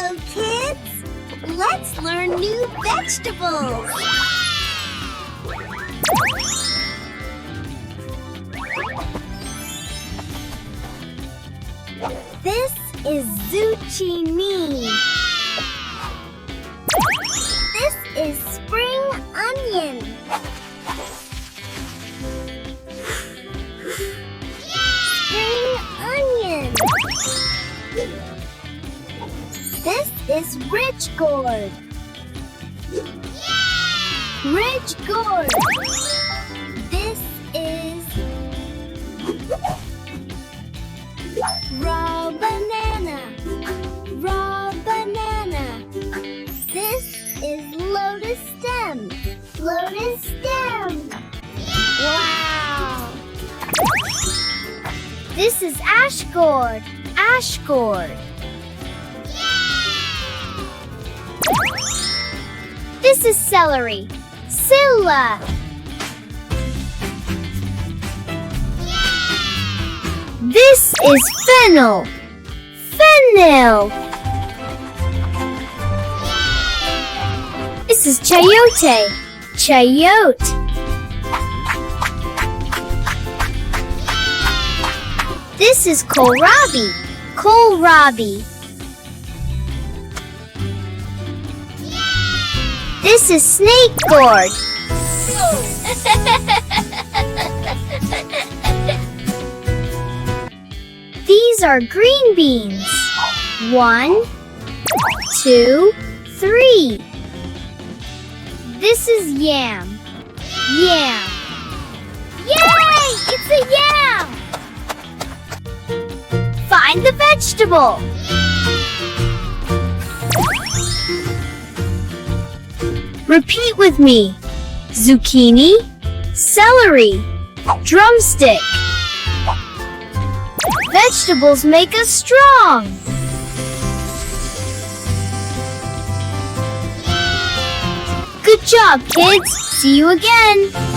Hello, kids! Let's learn new vegetables! This is zucchini. This is spring onion. Spring onion. This is rich gourd. Rich gourd. This is raw banana. Raw banana. This is lotus stem. Lotus stem. Wow! This is ash gourd. Ash gourd. This is celery. Scilla. This is fennel. Fennel. This is chayote. Chayote. This is kohlrabi. Kohlrabi. This is snake gourd. These are green beans. 1, 2, 3. This is yam. Yam. Yay! It's a yam! Find the vegetable. Repeat with me. Zucchini, celery, drumstick. Vegetables make us strong. Good job, kids. See you again.